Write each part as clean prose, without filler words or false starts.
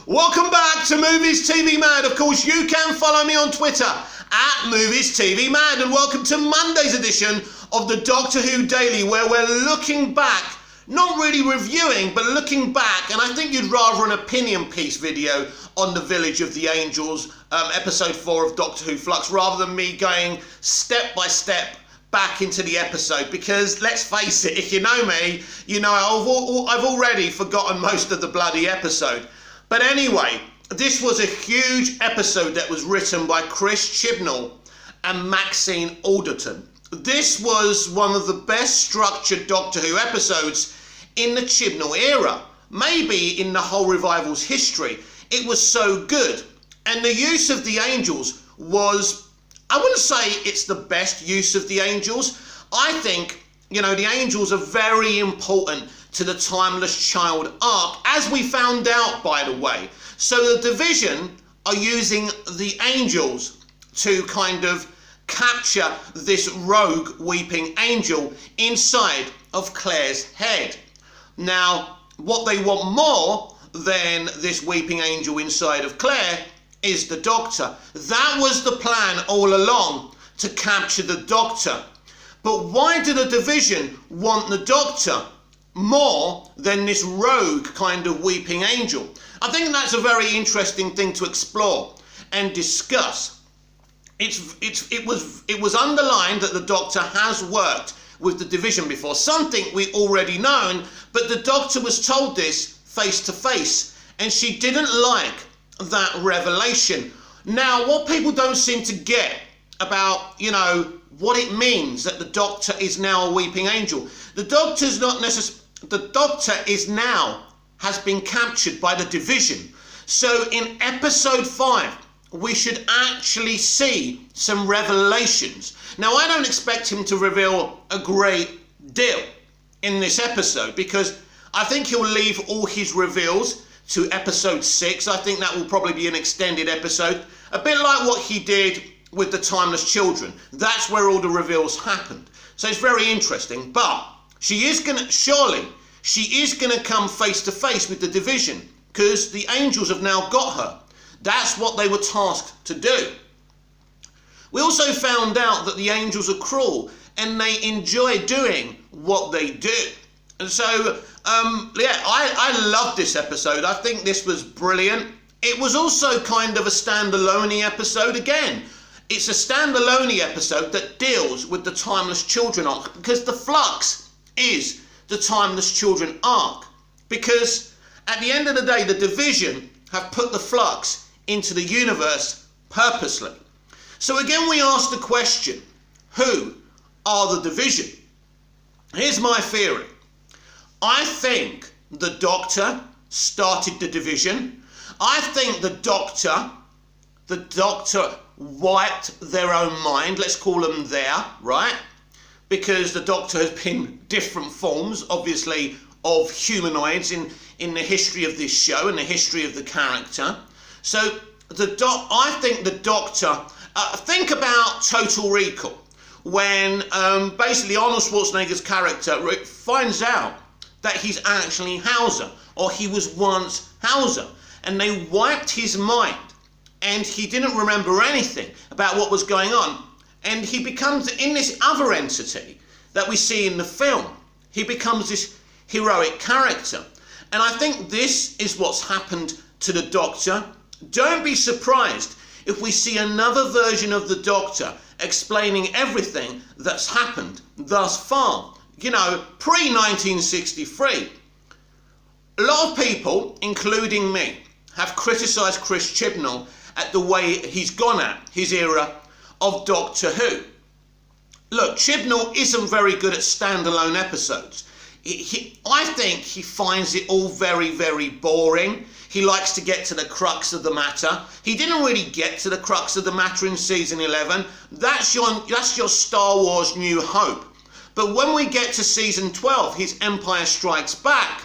Welcome back to Movies TV Mad. Of course, you can follow me on Twitter at Movies TV Mad, and welcome to Monday's edition of the Doctor Who Daily, where we're looking back, not really reviewing, but looking back, and I think you'd rather an opinion piece video on the Village of the Angels, episode 4 of Doctor Who Flux, rather than me going step by step back into the episode, because let's face it, if you know me, you know I've already forgotten most of the bloody episode. But anyway, this was a huge episode that was written by Chris Chibnall and Maxine Alderton. This was one of the best structured Doctor Who episodes in the Chibnall era, maybe in the whole revival's history. It was so good, and the use of the angels was, I wouldn't say it's the best use of the angels. I think, you know, the angels are very important to the Timeless Child arc, as we found out, by the way. So the Division are using the angels to kind of capture this rogue weeping angel inside of Claire's head. Now, what they want more than this weeping angel inside of Claire is the Doctor. That was the plan all along, to capture the Doctor. But why did the Division want the Doctor more than this rogue kind of weeping angel? I think that's a very interesting thing to explore and discuss. It was underlined that the Doctor has worked with the Division before, something we already known, but the Doctor was told this face to face, and she didn't like that revelation. Now, what people don't seem to get about, you know, what it means that the Doctor is now a weeping angel. The Doctor's not necessarily, the Doctor is now, has been captured by the Division. So in episode 5, we should actually see some revelations. Now, I don't expect him to reveal a great deal in this episode, because I think he'll leave all his reveals to episode 6. I think that will probably be an extended episode, a bit like what he did with the Timeless Children. That's where all the reveals happened. So it's very interesting, but she is gonna come face to face with the Division, because the angels have now got her. That's what they were tasked to do. We also found out that the angels are cruel and they enjoy doing what they do. And so, I loved this episode. I think this was brilliant. It was also kind of a standalone episode again. It's a standalone episode that deals with the Timeless Children arc, because the Flux is the Timeless Children arc. Because at the end of the day, the Division have put the Flux into the universe purposely. So again, we ask the question, who are the Division? Here's my theory. I think the Doctor started the Division. I think the Doctor wiped their own mind, let's call them there, right? Because the Doctor has been different forms, obviously, of humanoids in the history of this show and the history of the character. So I think the Doctor, think about Total Recall, when basically Arnold Schwarzenegger's character finds out that he's actually Hauser, or he was once Hauser, and they wiped his mind, and he didn't remember anything about what was going on, and he becomes, in this other entity that we see in the film, he becomes this heroic character. And I think this is what's happened to the Doctor. Don't be surprised if we see another version of the Doctor explaining everything that's happened thus far. You know, pre-1963. A lot of people, including me, have criticised Chris Chibnall at the way he's gone at his era of Doctor Who. Look, Chibnall isn't very good at standalone episodes. I think he finds it all very, very boring. He likes to get to the crux of the matter. He didn't really get to the crux of the matter in season 11. That's your Star Wars New Hope. But when we get to season 12, his Empire Strikes Back,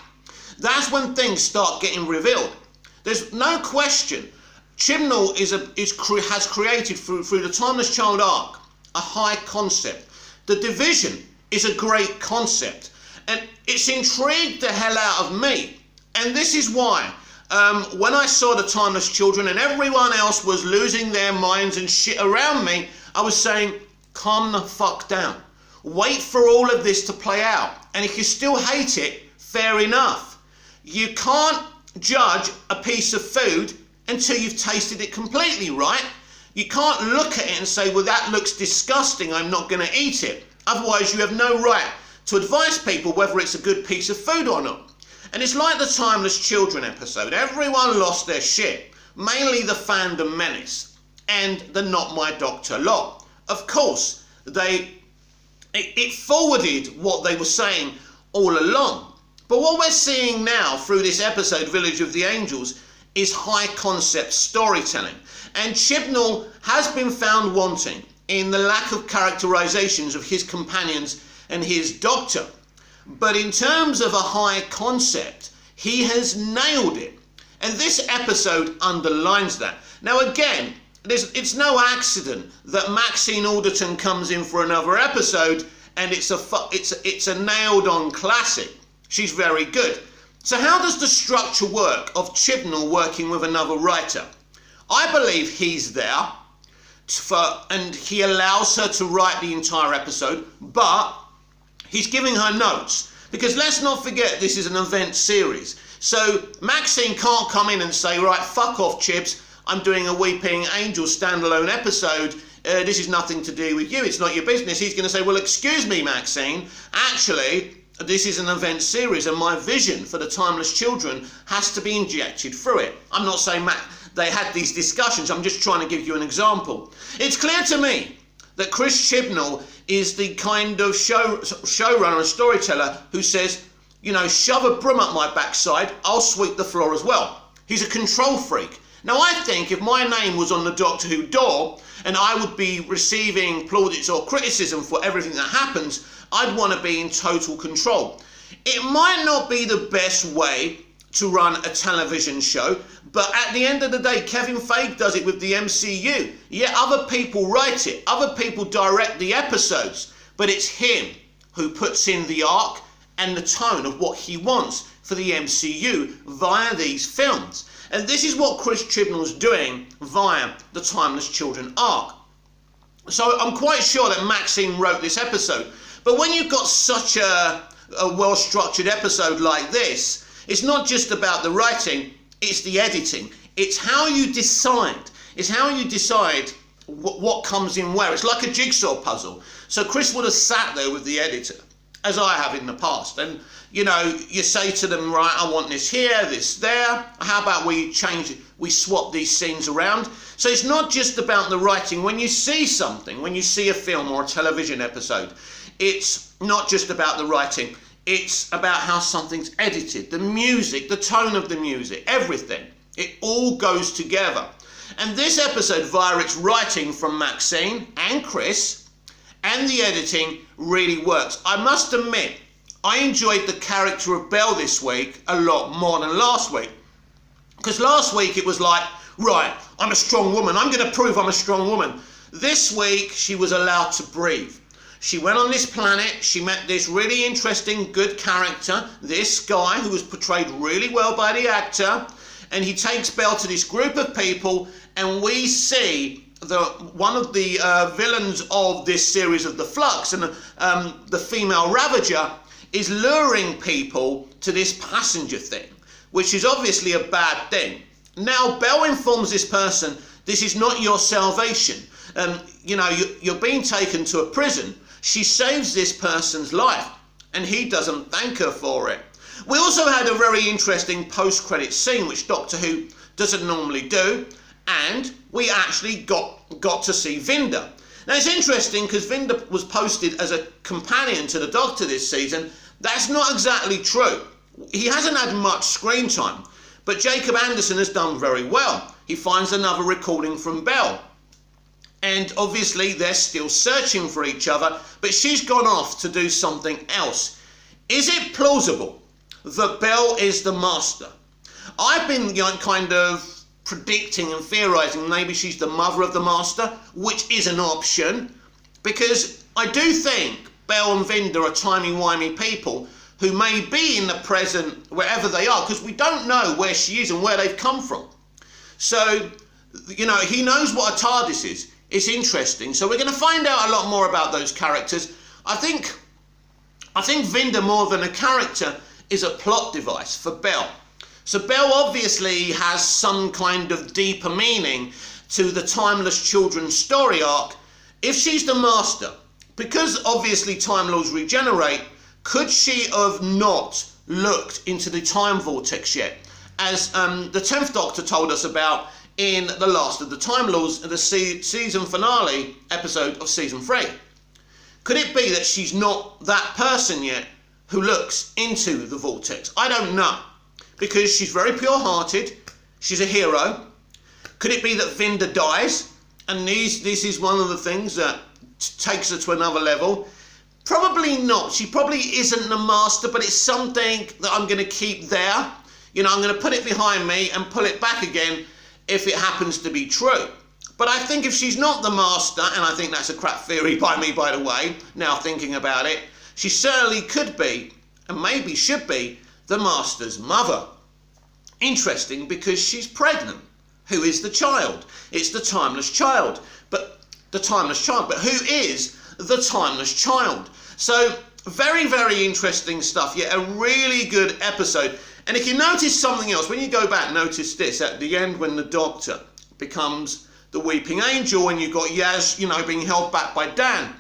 that's when things start getting revealed. There's no question, Chibnall has created through the Timeless Child arc a high concept. The Division is a great concept, and it's intrigued the hell out of me. And this is why When I saw the Timeless Children and everyone else was losing their minds and shit around me, I was saying, calm the fuck down. Wait for all of this to play out. And if you still hate it, fair enough. You can't judge a piece of food until you've tasted it completely, right? You can't look at it and say, well, that looks disgusting, I'm not going to eat it. Otherwise, you have no right to advise people whether it's a good piece of food or not. And it's like the Timeless Children episode. Everyone lost their shit. Mainly the fandom menace and the Not My Doctor lot. Of course, it forwarded what they were saying all along. But what we're seeing now through this episode, Village of the Angels, is high concept storytelling. And Chibnall has been found wanting in the lack of characterizations of his companions and his doctor. But in terms of a high concept, he has nailed it. And this episode underlines that. Now again, it's no accident that Maxine Alderton comes in for another episode and it's a nailed on classic. She's very good. So how does the structure work of Chibnall working with another writer? I believe he's there and he allows her to write the entire episode, but he's giving her notes. Because let's not forget, this is an event series. So Maxine can't come in and say, right, fuck off, Chibs, I'm doing a Weeping Angel standalone episode. This is nothing to do with you. It's not your business. He's going to say, well, excuse me, Maxine. Actually, this is an event series and my vision for the Timeless Children has to be injected through it. I'm not saying they had these discussions. I'm just trying to give you an example. It's clear to me that Chris Chibnall is the kind of showrunner and storyteller who says, you know, shove a broom up my backside, I'll sweep the floor as well. He's a control freak. Now I think if my name was on the Doctor Who door and I would be receiving plaudits or criticism for everything that happens, I'd want to be in total control. It might not be the best way to run a television show, but at the end of the day, Kevin Feige does it with the MCU. Yeah, other people write it, other people direct the episodes, but it's him who puts in the arc and the tone of what he wants for the MCU via these films. And this is what Chris Chibnall's doing via the Timeless Children arc. So I'm quite sure that Maxine wrote this episode. But when you've got such a well-structured episode like this, it's not just about the writing, it's the editing. It's how you decide. It's how you decide what comes in where. It's like a jigsaw puzzle. So Chris would have sat there with the editor, as I have in the past. And, you know, you say to them, right, I want this here, this there. How about we change it? We swap these scenes around. So it's not just about the writing. When you see something, when you see a film or a television episode, it's not just about the writing. It's about how something's edited, the music, the tone of the music, everything. It all goes together. And this episode, via its writing from Maxine and Chris, and the editing, really works. I must admit, I enjoyed the character of Belle this week a lot more than last week. Because last week it was like, right, I'm a strong woman. I'm going to prove I'm a strong woman. This week she was allowed to breathe. She went on this planet, she met this really interesting, good character, this guy who was portrayed really well by the actor, and he takes Belle to this group of people, and we see one of the villains of this series of the Flux, and the female Ravager, is luring people to this passenger thing, which is obviously a bad thing. Now, Belle informs this person, this is not your salvation. You know, you're being taken to a prison. She saves this person's life, and he doesn't thank her for it. We also had a very interesting post-credit scene, which Doctor Who doesn't normally do, and we actually got to see Vinda. Now it's interesting because Vinda was posted as a companion to the Doctor this season. That's not exactly true. He hasn't had much screen time, but Jacob Anderson has done very well. He finds another recording from Belle. And obviously they're still searching for each other, but she's gone off to do something else. Is it plausible that Belle is the Master? I've been kind of predicting and theorising maybe she's the mother of the Master, which is an option, because I do think Belle and Vinda are timey-wimey people who may be in the present wherever they are, because we don't know where she is and where they've come from. So, he knows what a TARDIS is. It's interesting. So we're going to find out a lot more about those characters. I think Vinda, more than a character, is a plot device for Belle. So Belle obviously has some kind of deeper meaning to the Timeless Children's story arc. If she's the Master, because obviously Time Lords regenerate, could she have not looked into the time vortex yet? As the 10th Doctor told us about in The Last of the Time Lords, the season finale episode of season 3. Could it be that she's not that person yet who looks into the vortex? I don't know, because she's very pure-hearted, she's a hero. Could it be that Vinda dies, and this is one of the things that takes her to another level? Probably not. She probably isn't the Master, but it's something that I'm going to keep there. I'm going to put it behind me and pull it back again if it happens to be true. But I think if she's not the Master, and I think that's a crap theory by me, by the way, now thinking about it, she certainly could be, and maybe should be, the Master's mother. Interesting, because she's pregnant. Who is the child? It's the Timeless Child. But who is the Timeless Child? So, very, very interesting stuff. Yeah, a really good episode. And if you notice something else, when you go back, notice this. At the end, when the Doctor becomes the Weeping Angel, and you've got Yaz, being held back by Dan.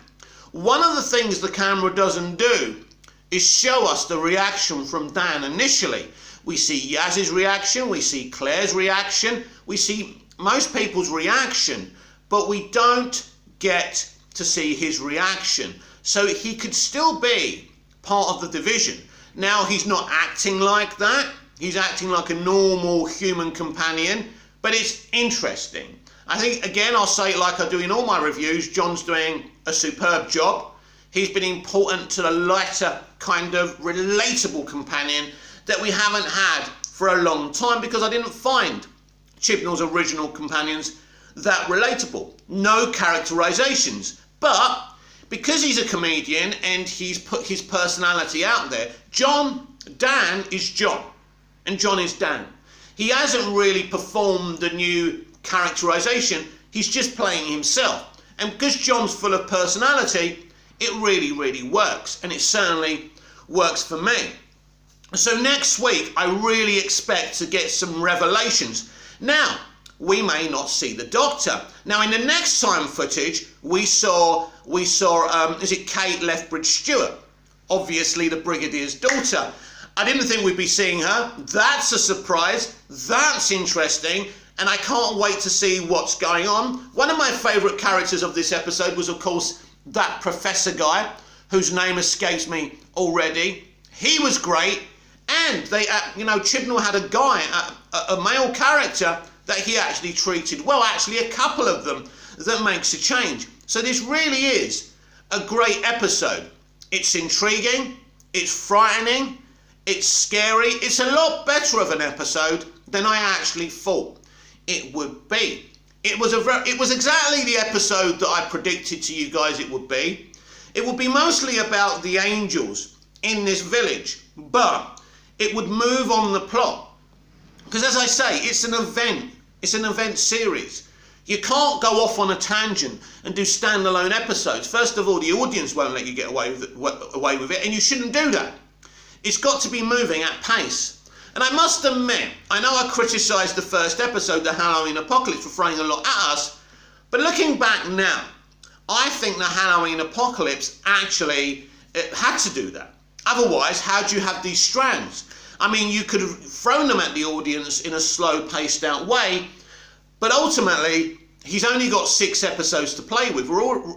One of the things the camera doesn't do is show us the reaction from Dan initially. We see Yaz's reaction, we see Claire's reaction, we see most people's reaction, but we don't get to see his reaction. So he could still be part of the division. Now, he's not acting like that. He's acting like a normal human companion, but it's interesting. I think, again, I'll say it like I do in all my reviews, John's doing a superb job. He's been important to the lighter, kind of relatable companion that we haven't had for a long time, because I didn't find Chibnall's original companions that relatable. No characterizations. But because he's a comedian and he's put his personality out there, Dan is John, and John is Dan. He hasn't really performed the new characterization, he's just playing himself. And because John's full of personality, it really, really works, and it certainly works for me. So next week, I really expect to get some revelations. Now, we may not see the Doctor. Now, in the next time footage, we saw, is it Kate Lethbridge-Stewart? Obviously, the Brigadier's daughter. I didn't think we'd be seeing her. That's a surprise. That's interesting. And I can't wait to see what's going on. One of my favourite characters of this episode was, of course, that professor guy, whose name escapes me already. He was great. And they, Chibnall had a guy, a male character that he actually treated well. Actually, a couple of them that makes a change. So this really is a great episode. It's intriguing, it's frightening, it's scary. It's a lot better of an episode than I actually thought it would be. It was exactly the episode that I predicted to you guys it would be. It would be mostly about the angels in this village, but it would move on the plot. Because as I say, it's an event. It's an event series. You can't go off on a tangent and do standalone episodes. First of all, the audience won't let you get away with it, and you shouldn't do that. It's got to be moving at pace. And I must admit, I know I criticised the first episode, the Halloween Apocalypse, for throwing a lot at us, but looking back now, I think the Halloween Apocalypse actually had to do that. Otherwise, how do you have these strands? I mean, you could have thrown them at the audience in a slow, paced out way, but ultimately, he's only got 6 episodes to play with.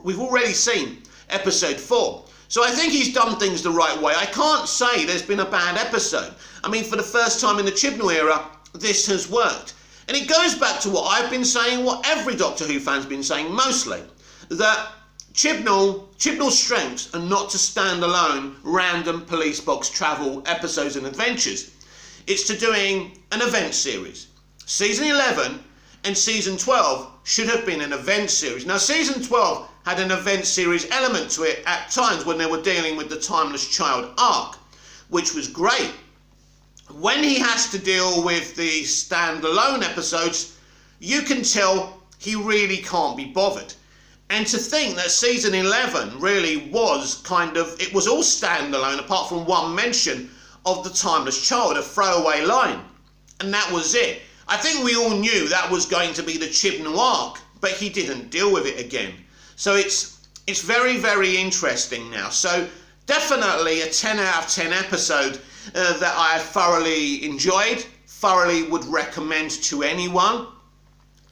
We've already seen episode 4. So I think he's done things the right way. I can't say there's been a bad episode. I mean, for the first time in the Chibnall era, this has worked. And it goes back to what I've been saying, what every Doctor Who fan's been saying mostly, that Chibnall's strengths are not to stand alone random police box travel episodes and adventures. It's to doing an event series. Season 11 and Season 12 should have been an event series. Now, Season 12 had an event series element to it at times when they were dealing with the Timeless Child arc. which was great. When he has to deal with the standalone episodes, you can tell he really can't be bothered. And to think that season 11 really was it was all standalone apart from one mention of the Timeless Child, a throwaway line. And that was it. I think we all knew that was going to be the Chibnall arc, but he didn't deal with it again. So it's very, very interesting now. So definitely a 10 out of 10 episode that I thoroughly enjoyed, thoroughly would recommend to anyone.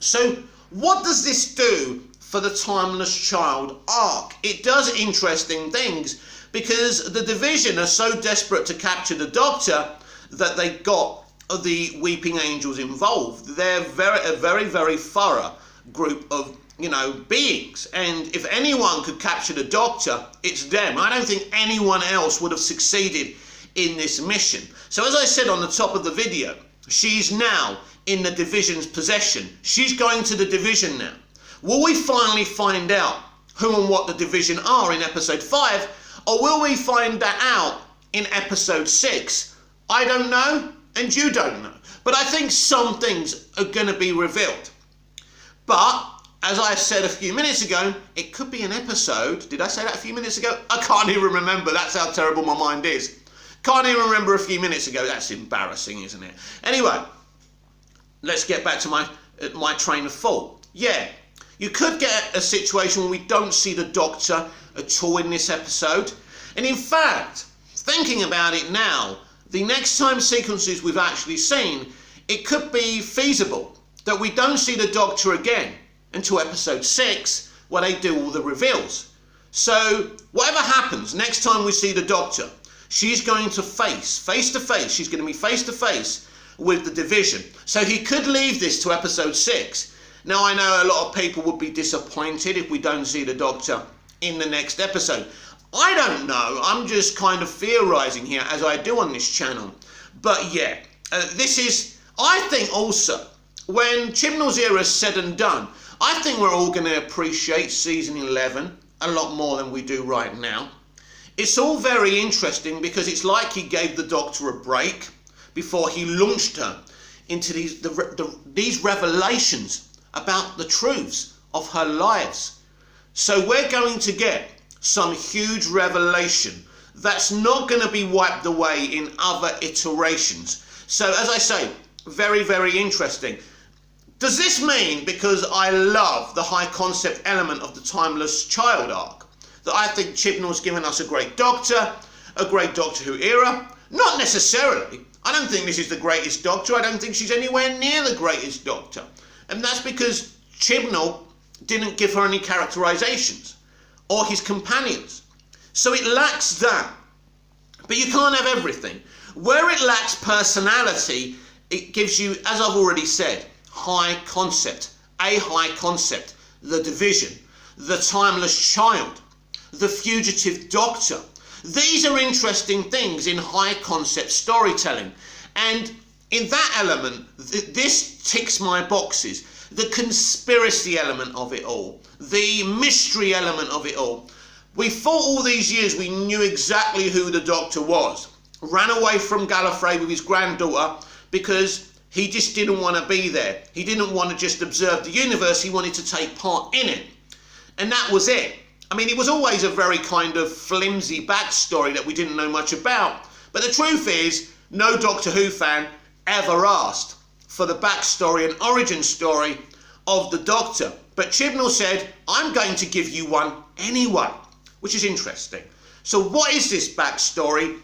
So what does this do for the Timeless Child arc? It does interesting things because the Division are so desperate to capture the Doctor that they got the Weeping Angels involved. They're a very, very thorough group of beings, and if anyone could capture the Doctor, it's them. I don't think anyone else would have succeeded in this mission. So as I said on the top of the video, she's now in the Division's possession. She's going to the Division now. Will we finally find out who and what the Division are in episode 5, or will we find that out in episode 6? I don't know, and you don't know. But I think some things are going to be revealed. But as I said a few minutes ago, it could be an episode. Did I say that a few minutes ago? I can't even remember. That's how terrible my mind is. Can't even remember a few minutes ago. That's embarrassing, isn't it? Anyway, let's get back to my train of thought. Yeah, you could get a situation where we don't see the Doctor at all in this episode. And in fact, thinking about it now, the next time sequences we've actually seen, it could be feasible that we don't see the Doctor again until episode 6, where they do all the reveals. So whatever happens next time we see the Doctor, she's going to face to face, she's going to be face to face with the Division. So he could leave this to episode 6. Now I know a lot of people would be disappointed if we don't see the Doctor in the next episode. I don't know, I'm just kind of theorising here as I do on this channel. But yeah, I think also, when Chibnall's era is said and done, I think we're all going to appreciate season 11 a lot more than we do right now. It's all very interesting because it's like he gave the Doctor a break before he launched her into these revelations about the truths of her lives. So we're going to get some huge revelation that's not going to be wiped away in other iterations. So as I say, very, very interesting. Does this mean, because I love the high concept element of the Timeless Child arc, that I think Chibnall's given us a great Doctor Who era? Not necessarily. I don't think this is the greatest Doctor. I don't think she's anywhere near the greatest Doctor. And that's because Chibnall didn't give her any characterizations, or his companions. So it lacks that. But you can't have everything. Where it lacks personality, it gives you, as I've already said, high concept, the Division, the Timeless Child, the Fugitive Doctor. These are interesting things in high concept storytelling, and in that element, this ticks my boxes. The conspiracy element of it all, the mystery element of it all. We thought all these years we knew exactly who the Doctor was. Ran away from Gallifrey with his granddaughter because he just didn't want to be there. He didn't want to just observe the universe, he wanted to take part in it. And that was it. I mean, it was always a very kind of flimsy backstory that we didn't know much about. But the truth is, no Doctor Who fan ever asked for the backstory and origin story of the Doctor. But Chibnall said, I'm going to give you one anyway, which is interesting. So what is this backstory?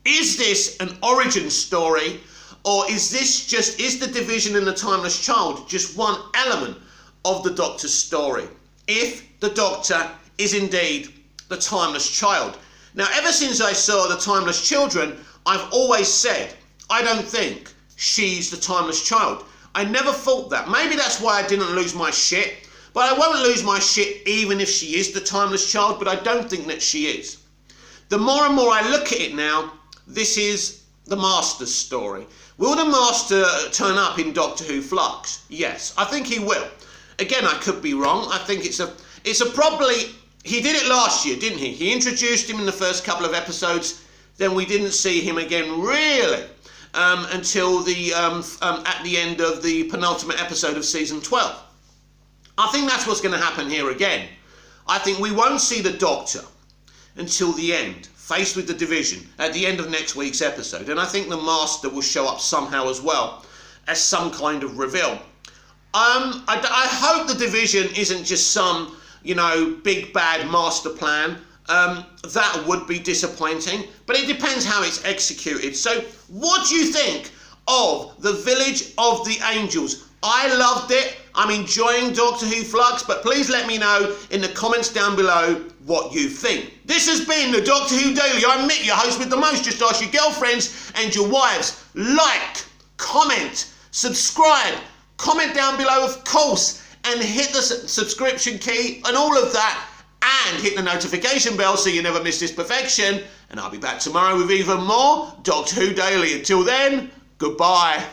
Is this an origin story? Or is the Division and the Timeless Child just one element of the Doctor's story? If the Doctor is indeed the Timeless Child. Now, ever since I saw the Timeless Children, I've always said, I don't think she's the Timeless Child. I never thought that. Maybe that's why I didn't lose my shit. But I won't lose my shit even if she is the Timeless Child, but I don't think that she is. The more and more I look at it now, this is the Master's story. Will the Master turn up in Doctor Who Flux? Yes, I think he will. Again, I could be wrong. I think it's a probably, he did it last year, didn't he? He introduced him in the first couple of episodes. then we didn't see him again really until at the end of the penultimate episode of season 12. I think that's what's going to happen here again. I think we won't see the Doctor until the end, faced with the Division, at the end of next week's episode. And I think the Master will show up somehow as well, as some kind of reveal. I hope the Division isn't just some, big bad master plan. That would be disappointing, but it depends how it's executed. So what do you think of the Village of the Angels? I loved it. I'm enjoying Doctor Who Flux, but please let me know in the comments down below what you think. This has been the Doctor Who Daily. I'm Mick, your host with the most. Just ask your girlfriends and your wives. Like, comment, subscribe, comment down below, of course, and hit the subscription key and all of that, and hit the notification bell so you never miss this perfection. And I'll be back tomorrow with even more Doctor Who Daily. Until then, goodbye.